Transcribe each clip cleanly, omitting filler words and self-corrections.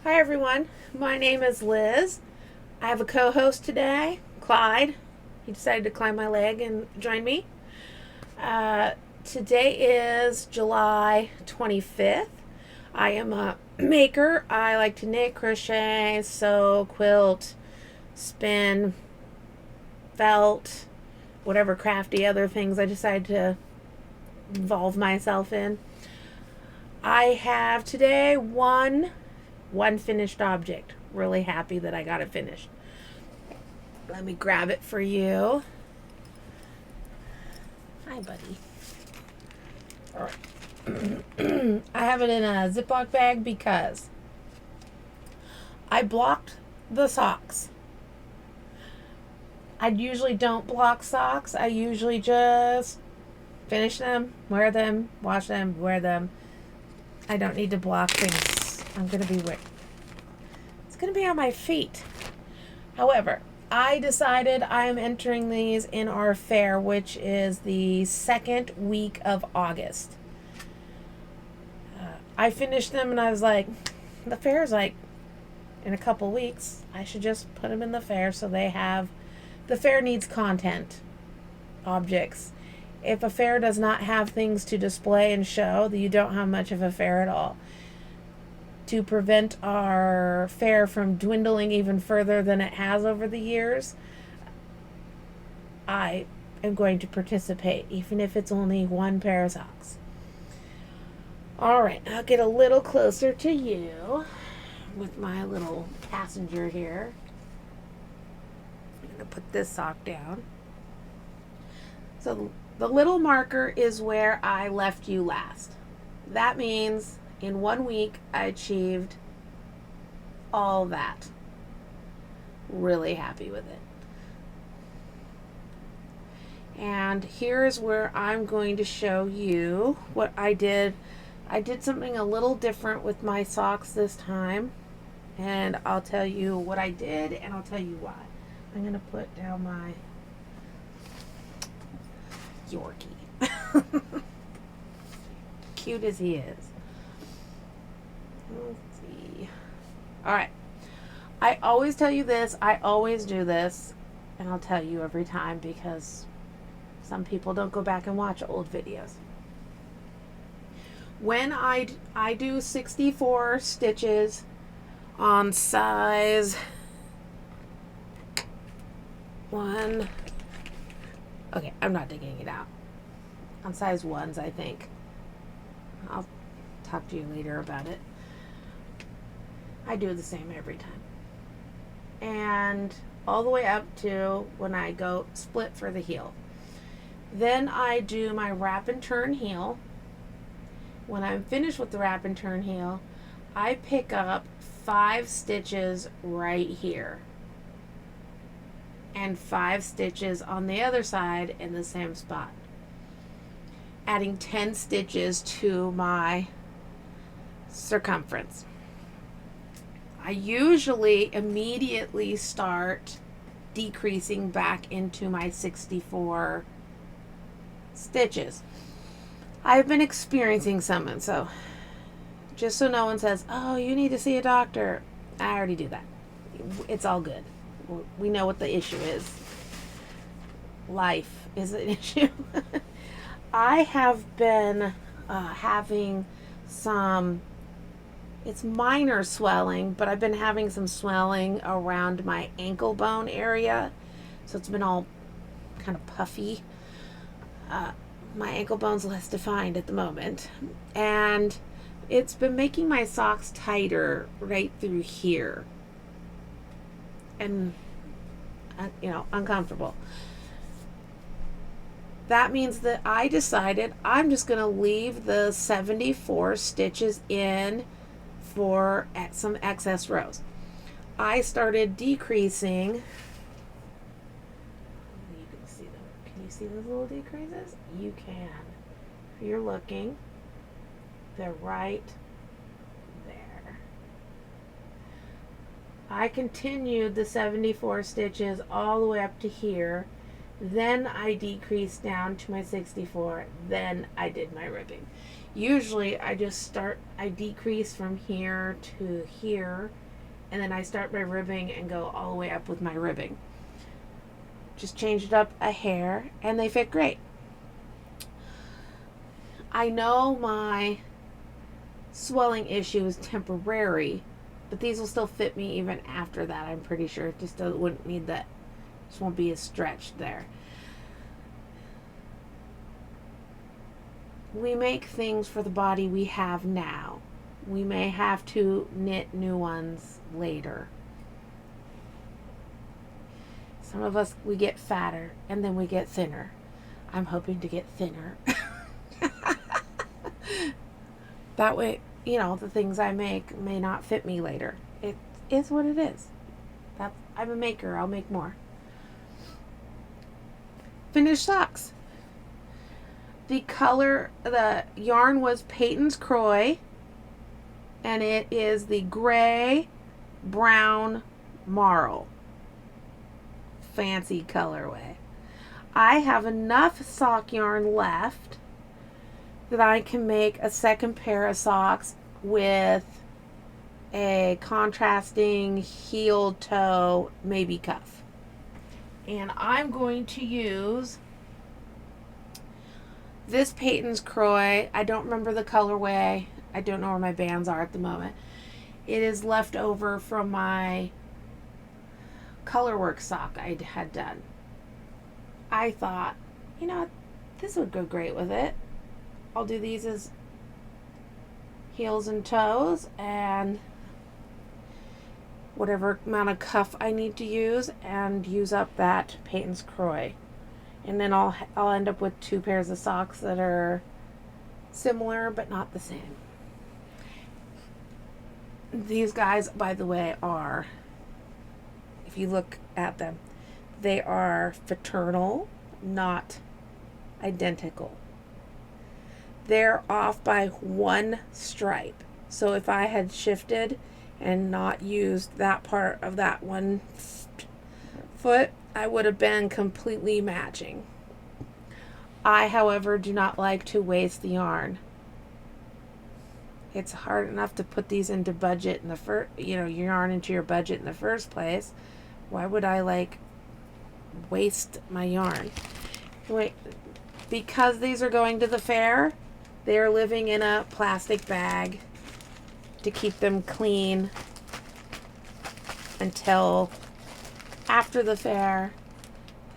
Hi everyone, my name is Liz. I have a co-host today, Clyde. He decided to climb my leg and join me. Uh, Today is July 25th. I am a maker. I like to knit, crochet, sew, quilt, spin, felt, whatever crafty other things I decide to involve myself in. I have today one finished object. Really happy that I got it finished. Let me grab it for you. Hi, buddy. All right. I have it in a Ziploc bag because I blocked the socks. I usually don't block socks. I usually just finish them, wear them, wash them, wear them. I don't need to block things. I'm going to be wearing. It's going to be on my feet. However, I decided I am entering these in our fair, which is the second week of August. I finished them and I was like, the fair is like in a couple weeks. I should just put them in the fair so they have. The fair needs content, objects. If a fair does not have things to display and show, then you don't have much of a fair at all. To prevent our fair from dwindling even further than it has over the years, I am going to participate, even if it's only one pair of socks. All right, I'll get a little closer to you with my little passenger here. I'm going to put this sock down. So the little marker is where I left you last. That means in 1 week I achieved all that. Really happy with it. And here's where I'm going to show you what I did. I did something a little different with my socks this time, and I'll tell you what I did and I'll tell you why. I'm going to put down my Yorkie. Cute as he is. Let's see. All right. I always tell you this. I always do this. And I'll tell you every time because some people don't go back and watch old videos. When I do 64 stitches on size 1. Okay, I'm not digging it out. On size 1s, I think. I'll talk to you later about it. I do the same every time. And all the way up to when I go split for the heel. Then I do my wrap and turn heel. When I'm finished with the wrap and turn heel, I pick up 5 stitches right here. And 5 stitches on the other side in the same spot. Adding 10 stitches to my circumference. I usually immediately start decreasing back into my 64 stitches. I've been experiencing some, so just so no one says, oh, you need to see a doctor. I already do that. It's all good. We know what the issue is. Life is an issue. I have been having some, it's minor swelling, but I've been having some swelling around my ankle bone area. So it's been all kind of puffy. My ankle bone's less defined at the moment. And it's been making my socks tighter right through here. And, uncomfortable. That means that I decided I'm just going to leave the 74 stitches in for some excess rows. I started decreasing. You can see them. Can you see those little decreases? You can. If you're looking, they're right there. I continued the 74 stitches all the way up to here, Then I decreased down to my 64. Then I did my ribbing. Usually I decrease from here to here, and then I start my ribbing and go all the way up with my ribbing. Just changed it up a hair, and they fit great. I know my swelling issue is temporary, but these will still fit me even after that. I'm pretty sure it just wouldn't need that. Just won't be as stretched there. We make things for the body we have now. We may have to knit new ones later. Some of us, we get fatter and then we get thinner. I'm hoping to get thinner. That way, the things I make may not fit me later. It is what it is. I'm a maker. I'll make more. Finished socks. The yarn was Peyton's Croy, and it is the gray brown marl. Fancy colorway. I have enough sock yarn left that I can make a second pair of socks with a contrasting heel toe, maybe cuff. And I'm going to use this Peyton's Croy. I don't remember the colorway. I don't know where my bands are at the moment. It is left over from my colorwork sock I had done. I thought, this would go great with it. I'll do these as heels and toes, and whatever amount of cuff I need to use, and use up that Peyton's Croy. And then I'll end up with 2 pairs of socks that are similar but not the same. These guys, by the way, are, if you look at them, they are fraternal, not identical. They're off by 1 stripe. So if I had shifted and not used that part of that one foot, I would have been completely matching. I, however, do not like to waste the yarn. It's hard enough to put these into budget in the first, your yarn into your budget in the first place. Why would I waste my yarn? Wait, because these are going to the fair, they're living in a plastic bag to keep them clean until after the fair.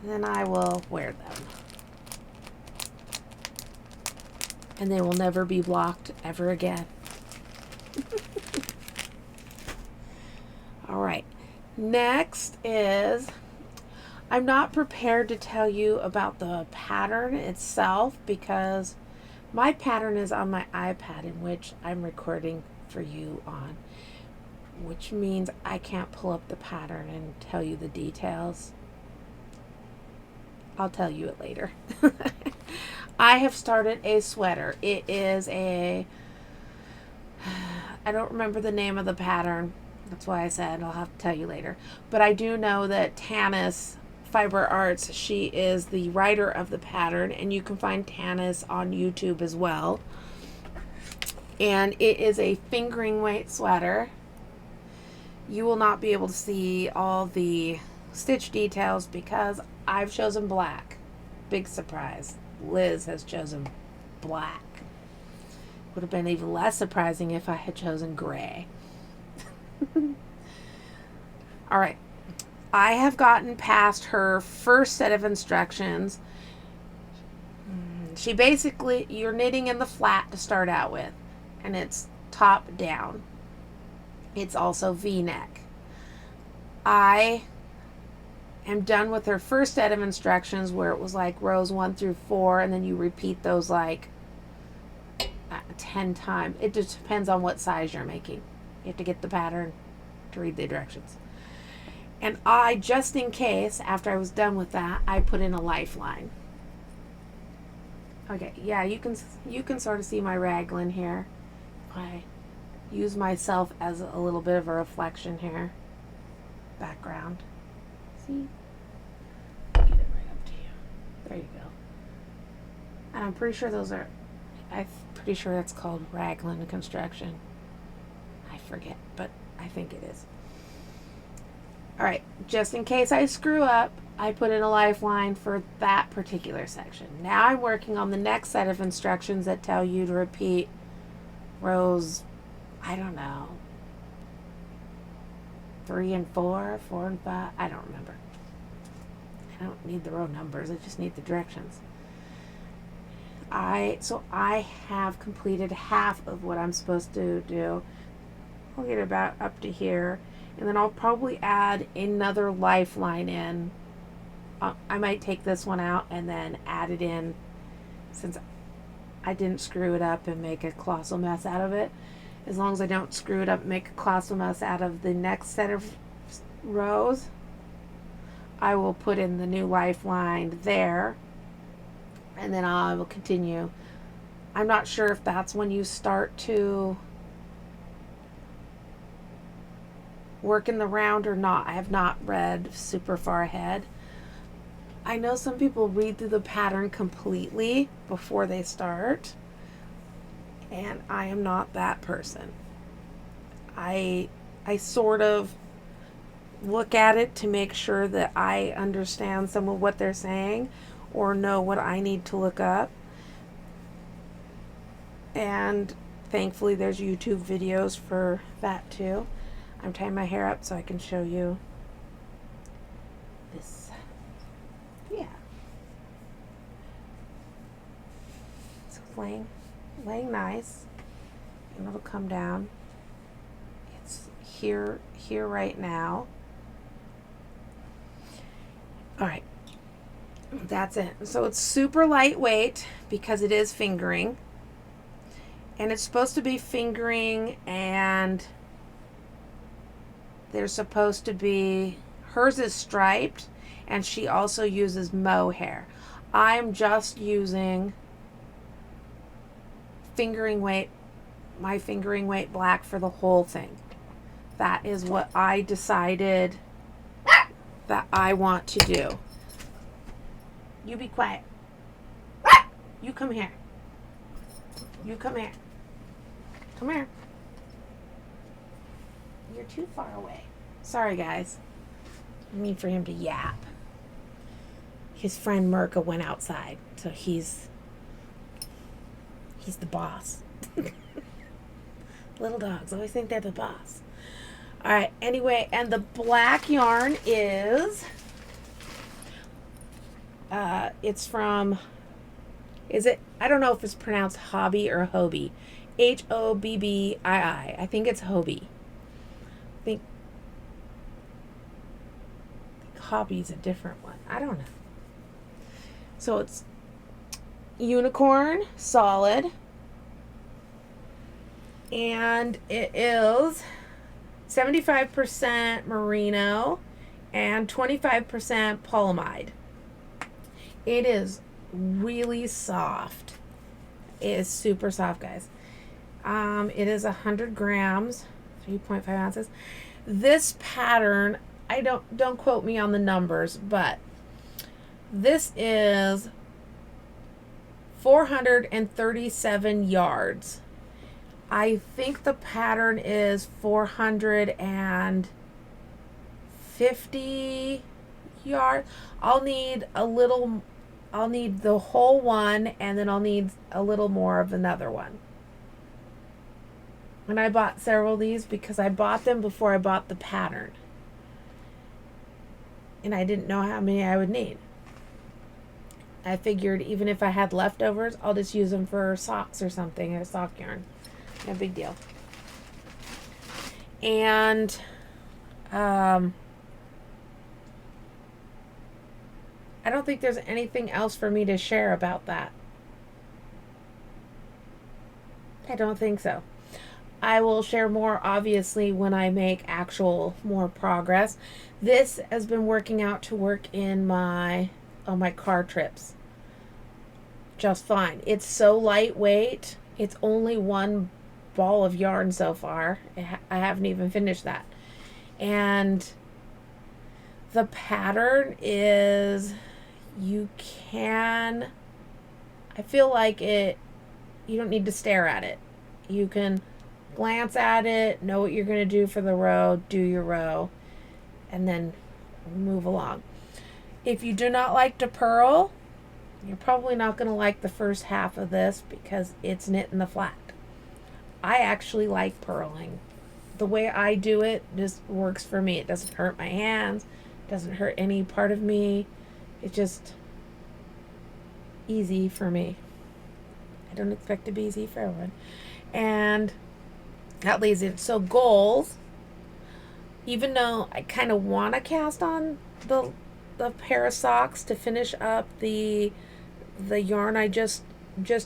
Then I will wear them. And they will never be blocked ever again. All right. Next is, I'm not prepared to tell you about the pattern itself because my pattern is on my iPad, in which I'm recording for you on, which means I can't pull up the pattern and tell you the details. I'll tell you it later. I have started a sweater. It is I don't remember the name of the pattern. That's why I said I'll have to tell you later. But I do know that Tanis Fiber Arts, she is the writer of the pattern, and you can find Tanis on YouTube as well. And it is a fingering weight sweater. You will not be able to see all the stitch details because I've chosen black. Big surprise. Liz has chosen black. Would have been even less surprising if I had chosen gray. All right. I have gotten past her first set of instructions. She basically, you're knitting in the flat to start out with, and it's top down. It's also V-neck. I am done with her first set of instructions where it was rows 1 through 4, and then you repeat those 10 times. It just depends on what size you're making. You have to get the pattern to read the directions. And I, just in case, after I was done with that, I put in a lifeline. Okay, yeah, you can sort of see my raglan here. I use myself as a little bit of a reflection here. Background. See? Get it right up to you. There you go. And I'm pretty sure I'm pretty sure that's called raglan construction. I forget, but I think it is. All right, just in case I screw up, I put in a lifeline for that particular section. Now I'm working on the next set of instructions that tell you to repeat rows, I don't know, 3 and 4, 4 and 5, I don't remember. I don't need the row numbers, I just need the directions. So I have completed half of what I'm supposed to do. I'll get about up to here, and then I'll probably add another lifeline in. I might take this one out and then add it in, since I didn't screw it up and make a colossal mess out of it. As long as I don't screw it up and make a colossal mess out of the next set of rows, I will put in the new lifeline there, and then I will continue. I'm not sure if that's when you start to work in the round or not. I have not read super far ahead. I know some people read through the pattern completely before they start, and I am not that person. I sort of look at it to make sure that I understand some of what they're saying or know what I need to look up. And thankfully there's YouTube videos for that too. I'm tying my hair up so I can show you this. Yeah. So it's laying nice, and it'll come down. It's here right now. All right, that's it. So it's super lightweight because it is fingering, and it's supposed to be fingering, and there's supposed to be, hers is striped, and she also uses mohair. I'm just using my fingering weight black for the whole thing. That is what I decided that I want to do. You be quiet. You come here. You come here. Come here. You're too far away. Sorry, guys. I mean for him to yap. His friend Mirka went outside, so he's the boss. Little dogs always think they're the boss. All right, anyway, and the black yarn is, it's from, I don't know if it's pronounced Hobby or Hobie. Hobbii. I think it's Hobie. I think Hobby's a different one. I don't know. So it's unicorn solid, and it is 75% merino and 25% polyamide. It is really soft. It is super soft, guys. It is 100 grams, 3.5 ounces. This pattern, don't quote me on the numbers, but this is 437 yards. I think the pattern is 450 yards. I'll need the whole one, and then I'll need a little more of another one. And I bought several of these because I bought them before I bought the pattern, and I didn't know how many I would need. I figured even if I had leftovers, I'll just use them for socks or something, a sock yarn. No big deal. And I don't think there's anything else for me to share about that. I don't think so. I will share more, obviously, when I make actual more progress. This has been working out to work on my car trips just fine. It's so lightweight. It's only one ball of yarn so far. I haven't even finished that. And the pattern is you can, I feel like you don't need to stare at it. You can glance at it, know what you're going to do for the row, do your row, and then move along. If you do not like to purl, you're probably not going to like the first half of this because it's knit in the flat. I actually like purling. The way I do it just works for me. It doesn't hurt my hands, doesn't hurt any part of me. It's just easy for me. I don't expect it to be easy for everyone. And that leads in. So goals, even though I kind of want to cast on the pair of socks to finish up the yarn I just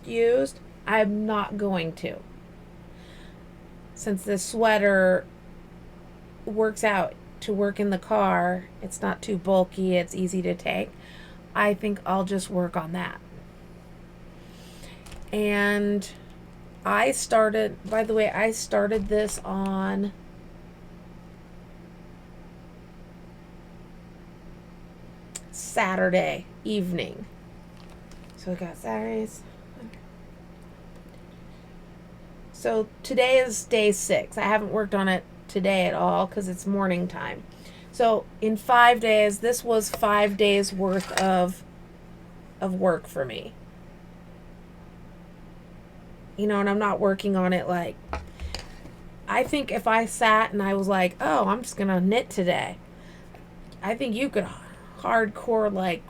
used, I'm not going to. Since this sweater works out to work in the car, it's not too bulky, it's easy to take, I think I'll just work on that. And I started this on Saturday evening. So we got Saturdays. So today is day 6. I haven't worked on it today at all because it's morning time. So in 5 days, this was 5 days worth of work for me. You know, and I'm not working on it like, I think if I sat and I was like, oh, I'm just going to knit today, I think you could hardcore like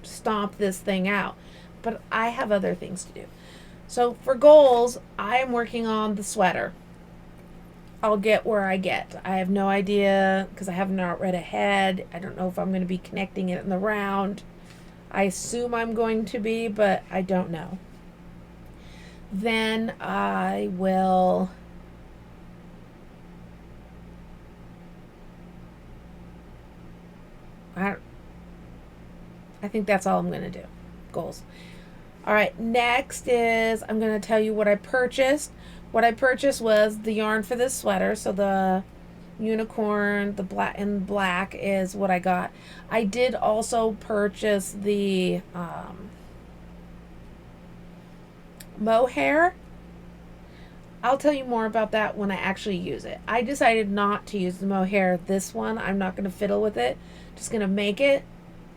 stomp this thing out. But I have other things to do. So for goals, I am working on the sweater. I'll get where I get. I have no idea because I have not read ahead. I don't know if I'm going to be connecting it in the round. I assume I'm going to be, but I don't know. Then I will I think that's all I'm going to do. Goals. All right, next is I'm going to tell you what I purchased. What I purchased was the yarn for this sweater. So the unicorn, the black and black is what I got. I did also purchase the mohair. I'll tell you more about that when I actually use it. I decided not to use the mohair this one. I'm not going to fiddle with it. Just going to make it,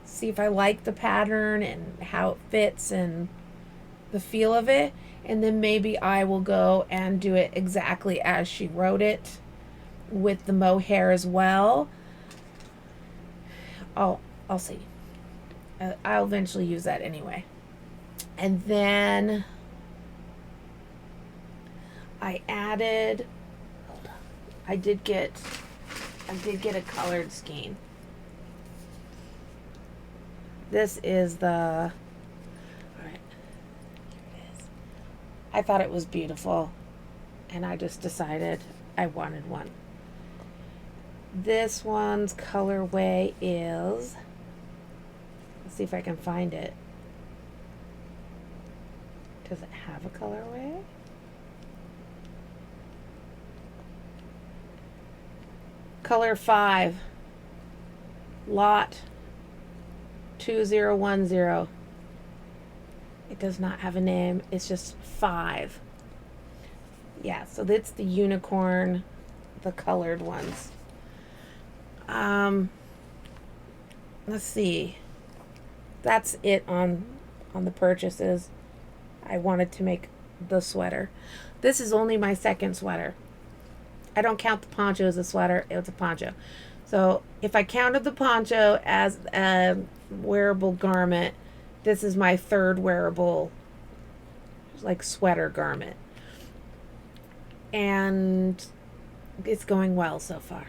see if I like the pattern and how it fits and the feel of it, and then maybe I will go and do it exactly as she wrote it with the mohair as well. I'll see. I'll eventually use that anyway. And then I added, hold on, I did get a colored skein. This is the, all right, here it is. I thought it was beautiful, and I just decided I wanted one. This one's colorway is, let's see if I can find it. Does it have a colorway? Color 5, lot 2010. It does not have a name. It's just 5. Yeah, so that's the unicorn, the colored ones. Let's see. That's it on the purchases. I wanted to make the sweater. This is only my second sweater. I don't count the poncho as a sweater. It's a poncho. So if I counted the poncho as a wearable garment, this is my third wearable, like, sweater garment. And it's going well so far.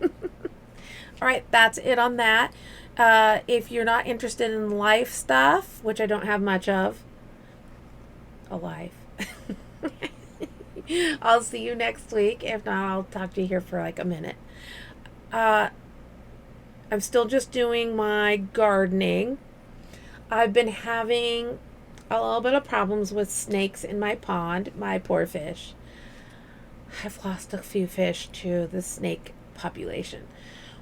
All right, that's it on that. If you're not interested in life stuff, which I don't have much of, a life. I'll see you next week. If not, I'll talk to you here for like a minute. I'm still just doing my gardening. I've been having a little bit of problems with snakes in my pond. My poor fish. I've lost a few fish to the snake population.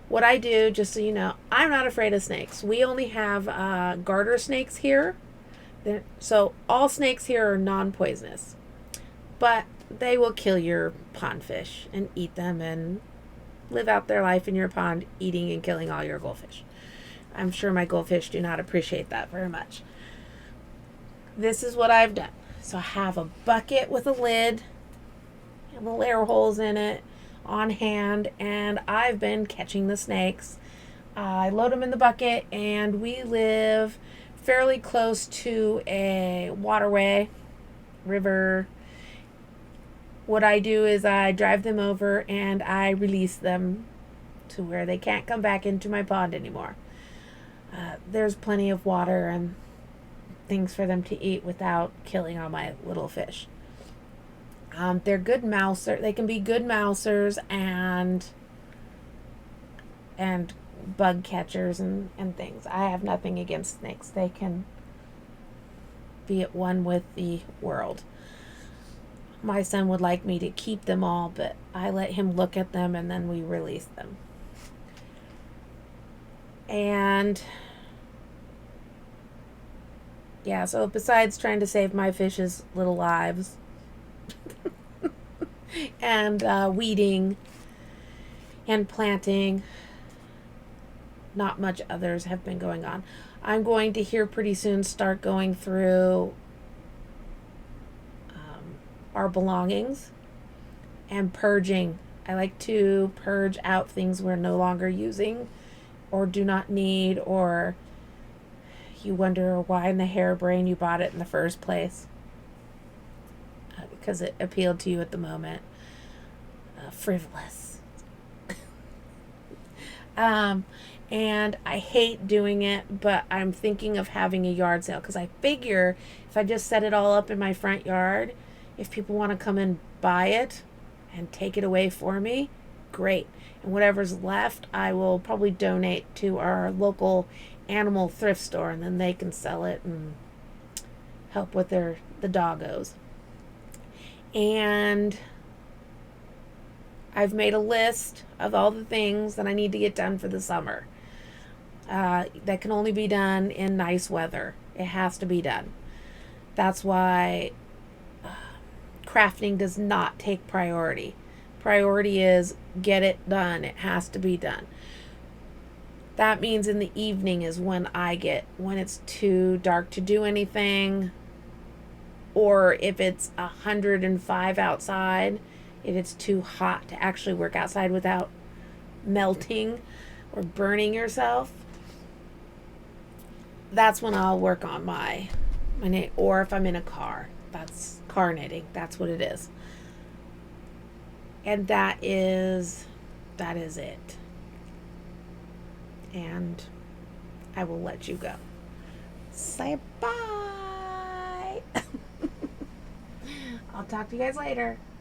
What I do, just so you know, I'm not afraid of snakes. We only have garter snakes here. So all snakes here are non-poisonous. But they will kill your pond fish and eat them and live out their life in your pond, eating and killing all your goldfish. I'm sure my goldfish do not appreciate that very much. This is what I've done. So I have a bucket with a lid and little air holes in it on hand, and I've been catching the snakes. I load them in the bucket, and we live fairly close to a waterway, river. What I do is I drive them over and I release them to where they can't come back into my pond anymore. There's plenty of water and things for them to eat without killing all my little fish. They're good mouser. They can be good mousers and bug catchers and things. I have nothing against snakes. They can be at one with the world. My son would like me to keep them all, but I let him look at them and then we release them. And yeah, so besides trying to save my fish's little lives and weeding and planting, not much others have been going on. I'm going to here pretty soon start going through our belongings and purging. I like to purge out things we're no longer using or do not need, or you wonder why in the harebrain you bought it in the first place. Because it appealed to you at the moment. Frivolous. And I hate doing it, but I'm thinking of having a yard sale because I figure if I just set it all up in my front yard, if people want to come and buy it and take it away for me, great. And whatever's left, I will probably donate to our local animal thrift store, and then they can sell it and help with the doggos. And I've made a list of all the things that I need to get done for the summer. That can only be done in nice weather. It has to be done. That's why crafting does not take priority. Priority is get it done. It has to be done. That means in the evening is when it's too dark to do anything, or if it's 105 outside, if it's too hot to actually work outside without melting or burning yourself, that's when I'll work on my knit. Or if I'm in a car, that's car knitting. That's what it is. And that is it. And I will let you go. Say bye. I'll talk to you guys later.